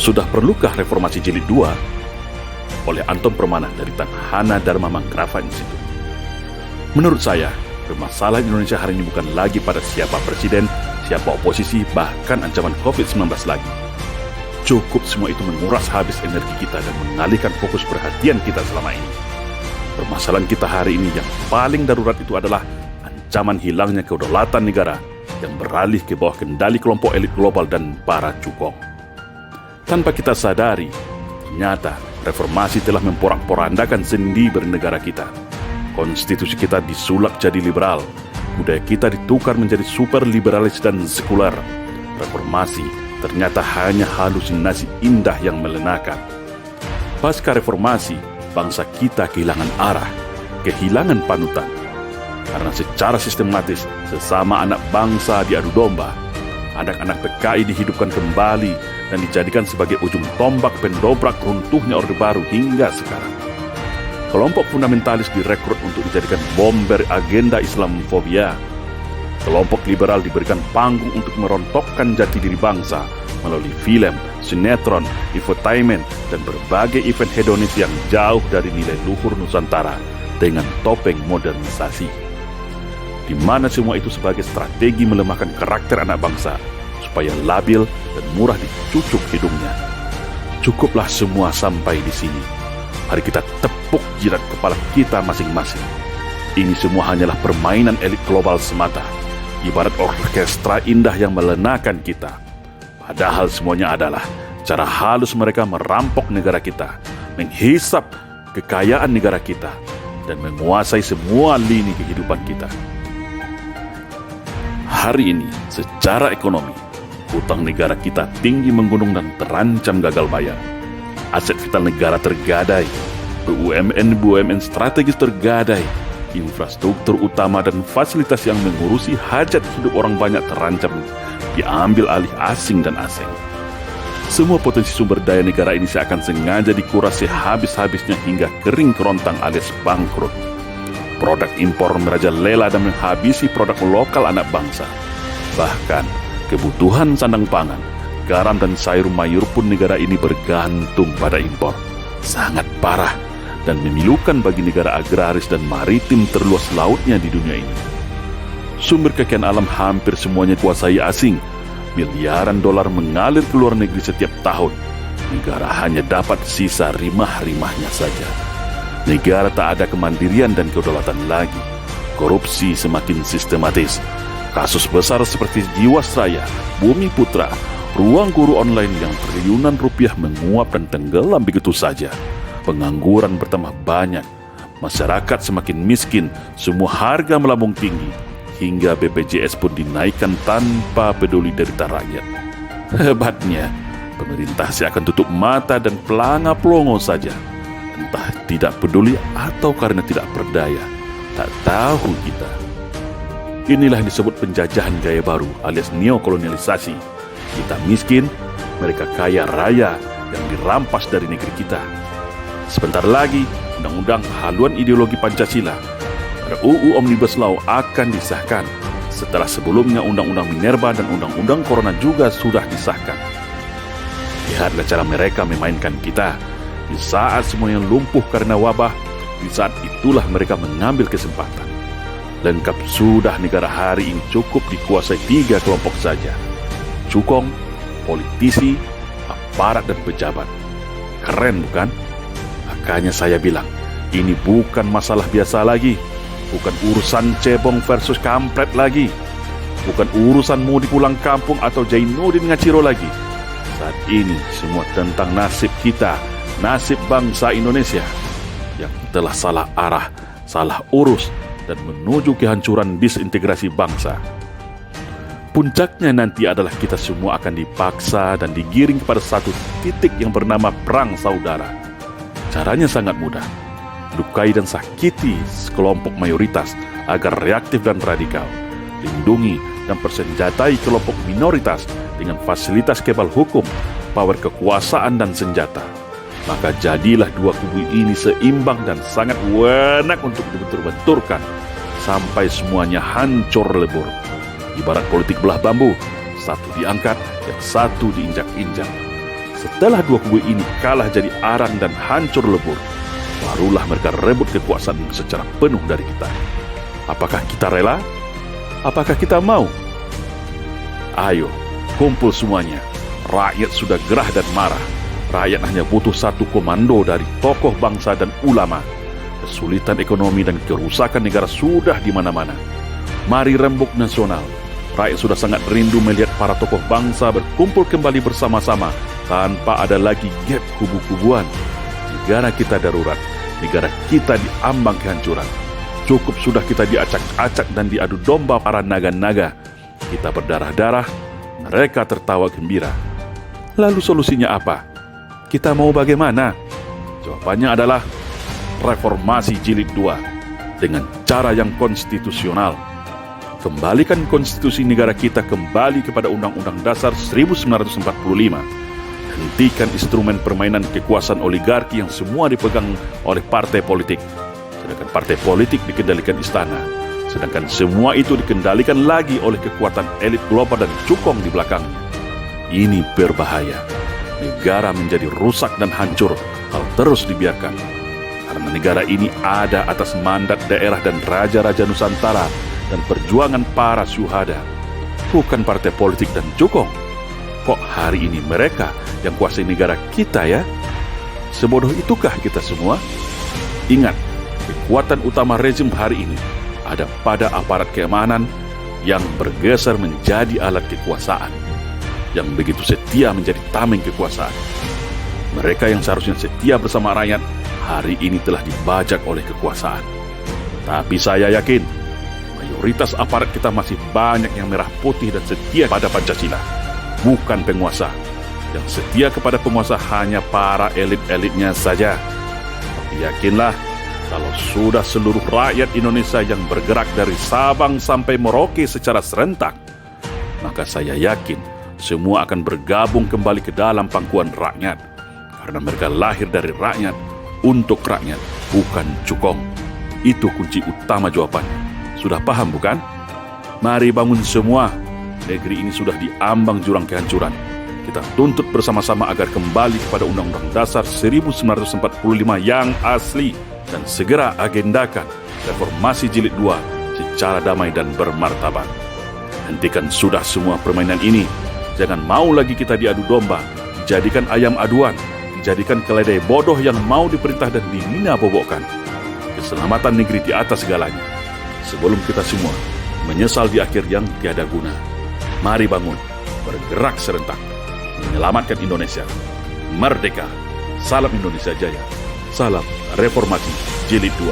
Sudah perlukah reformasi jilid 2? Oleh Anton Permana dari Tanhana Dharma Manggrava Institute. Menurut saya, permasalahan Indonesia hari ini bukan lagi pada siapa presiden, siapa oposisi, bahkan ancaman COVID-19 lagi. Cukup semua itu menguras habis energi kita dan mengalihkan fokus perhatian kita selama ini. Permasalahan kita hari ini yang paling darurat itu adalah ancaman hilangnya kedaulatan negara yang beralih ke bawah kendali kelompok elit global dan para cukong. Tanpa kita sadari, ternyata reformasi telah memporak-porandakan sendi bernegara kita. Konstitusi kita disulap jadi liberal, budaya kita ditukar menjadi super liberalis dan sekuler. Reformasi ternyata hanya halusinasi indah yang melenakan. Pasca reformasi, bangsa kita kehilangan arah, kehilangan panutan. Karena secara sistematis, sesama anak bangsa diadu domba. Anak-anak PKI dihidupkan kembali dan dijadikan sebagai ujung tombak pendobrak runtuhnya Orde Baru hingga sekarang. Kelompok fundamentalis direkrut untuk dijadikan bomber agenda Islamofobia. Kelompok liberal diberikan panggung untuk merontokkan jati diri bangsa melalui film, sinetron, infotainment, dan berbagai event hedonis yang jauh dari nilai luhur Nusantara dengan topeng modernisasi. Di mana semua itu sebagai strategi melemahkan karakter anak bangsa supaya labil dan murah dicucuk hidungnya. Cukuplah semua sampai di sini. Mari kita tepuk jidat kepala kita masing-masing. Ini semua hanyalah permainan elit global semata, ibarat orkestra indah yang melenakan kita. Padahal semuanya adalah cara halus mereka merampok negara kita, menghisap kekayaan negara kita, dan menguasai semua lini kehidupan kita. Hari ini, secara ekonomi, hutang negara kita tinggi menggunung dan terancam gagal bayar. Aset vital negara tergadai, BUMN strategis tergadai, infrastruktur utama dan fasilitas yang mengurusi hajat hidup orang banyak terancam diambil alih asing dan asing. Semua potensi sumber daya negara ini seakan sengaja dikuras sehabis-habisnya hingga kering kerontang alias bangkrut. Produk impor merajalela dan menghabisi produk lokal anak bangsa. Bahkan, kebutuhan sandang pangan, garam dan sayur mayur pun negara ini bergantung pada impor. Sangat parah dan memilukan bagi negara agraris dan maritim terluas lautnya di dunia ini. Sumber kekayaan alam hampir semuanya dikuasai asing. Miliaran dolar mengalir ke luar negeri setiap tahun. Negara hanya dapat sisa rimah-rimahnya saja. Negara tak ada kemandirian dan kedaulatan lagi. Korupsi semakin sistematis. Kasus besar seperti Jiwasraya, Bumi Putra, ruang guru online yang triliunan rupiah menguap dan tenggelam begitu saja. Pengangguran bertambah banyak. Masyarakat semakin miskin, semua harga melambung tinggi. Hingga BPJS pun dinaikkan tanpa peduli derita rakyat. Hebatnya, pemerintah seakan tutup mata dan pelanga-pelongo saja. Entah tidak peduli atau karena tidak berdaya, tak tahu kita. Inilah yang disebut penjajahan gaya baru alias neokolonialisasi. Kita miskin, mereka kaya raya yang dirampas dari negeri kita. Sebentar lagi, undang-undang haluan ideologi Pancasila, RUU Omnibus Law akan disahkan. Setelah sebelumnya Undang-Undang Minerba dan Undang-Undang Corona juga sudah disahkan. Lihatlah cara mereka memainkan kita. Di saat semuanya lumpuh karena wabah, di saat itulah mereka mengambil kesempatan. Lengkap sudah negara hari ini cukup dikuasai 3 kelompok saja. Cukong, politisi, aparat dan pejabat. Keren bukan? Makanya saya bilang, ini bukan masalah biasa lagi. Bukan urusan cebong versus kampret lagi. Bukan urusan mudik pulang kampung atau Jainuddin Ngaciro lagi. Saat ini semua tentang nasib kita, nasib bangsa Indonesia yang telah salah arah, salah urus, dan menuju kehancuran disintegrasi bangsa. Puncaknya nanti adalah kita semua akan dipaksa dan digiring kepada satu titik yang bernama perang saudara. Caranya sangat mudah. Lukai dan sakiti sekelompok mayoritas agar reaktif dan radikal. Lindungi dan persenjatai kelompok minoritas dengan fasilitas kebal hukum, power kekuasaan dan senjata. Maka jadilah dua kubu ini seimbang dan sangat enak untuk dibentur-benturkan sampai semuanya hancur lebur. Ibarat politik belah bambu, satu diangkat, yang satu diinjak-injak. Setelah dua kubu ini kalah jadi arang dan hancur lebur, barulah mereka rebut kekuasaan secara penuh dari kita. Apakah kita rela? Apakah kita mau? Ayo, kumpul semuanya. Rakyat sudah gerah dan marah. Rakyat hanya butuh satu komando dari tokoh bangsa dan ulama. Kesulitan ekonomi dan kerusakan negara sudah di mana-mana. Mari rembuk nasional. Rakyat sudah sangat rindu melihat para tokoh bangsa berkumpul kembali bersama-sama tanpa ada lagi gap kubu-kubuan. Negara kita darurat. Negara kita diambang kehancuran. Cukup sudah kita diacak-acak dan diadu domba para naga-naga. Kita berdarah-darah, mereka tertawa gembira. Lalu solusinya apa? Kita mau bagaimana? Jawabannya adalah reformasi jilid 2 dengan cara yang konstitusional. Kembalikan konstitusi negara kita kembali kepada Undang-Undang Dasar 1945. Hentikan instrumen permainan kekuasaan oligarki yang semua dipegang oleh partai politik. Sedangkan partai politik dikendalikan istana. Sedangkan semua itu dikendalikan lagi oleh kekuatan elit global dan cukong di belakangnya. Ini berbahaya. Negara menjadi rusak dan hancur kalau terus dibiarkan. Karena negara ini ada atas mandat daerah dan raja-raja Nusantara dan perjuangan para syuhada. Bukan partai politik dan cukong. Kok hari ini mereka yang kuasai negara kita ya? Sebodoh itukah kita semua? Ingat, kekuatan utama rezim hari ini ada pada aparat keamanan yang bergeser menjadi alat kekuasaan, yang begitu setia menjadi tameng kekuasaan. Mereka yang seharusnya setia bersama rakyat, hari ini telah dibajak oleh kekuasaan. Tapi saya yakin, mayoritas aparat kita masih banyak yang merah putih dan setia pada Pancasila, bukan penguasa. Yang setia kepada penguasa hanya para elit-elitnya saja. Tapi yakinlah, kalau sudah seluruh rakyat Indonesia yang bergerak dari Sabang sampai Merauke secara serentak, maka saya yakin semua akan bergabung kembali ke dalam pangkuan rakyat. Karena mereka lahir dari rakyat, untuk rakyat, bukan cukong. Itu kunci utama jawabannya. Sudah paham bukan? Mari bangun semua. Negeri ini sudah diambang jurang kehancuran. Kita tuntut bersama-sama agar kembali kepada Undang-Undang Dasar 1945 yang asli. Dan segera agendakan reformasi jilid 2 secara damai dan bermartabat. Hentikan sudah semua permainan ini. Jangan mau lagi kita diadu domba, dijadikan ayam aduan, dijadikan keledai bodoh yang mau diperintah dan dinina-bobokkan. Keselamatan negeri di atas segalanya. Sebelum kita semua menyesal di akhir yang tiada guna. Mari bangun, bergerak serentak, menyelamatkan Indonesia. Merdeka! Salam Indonesia Jaya! Salam Reformasi Jilid 2.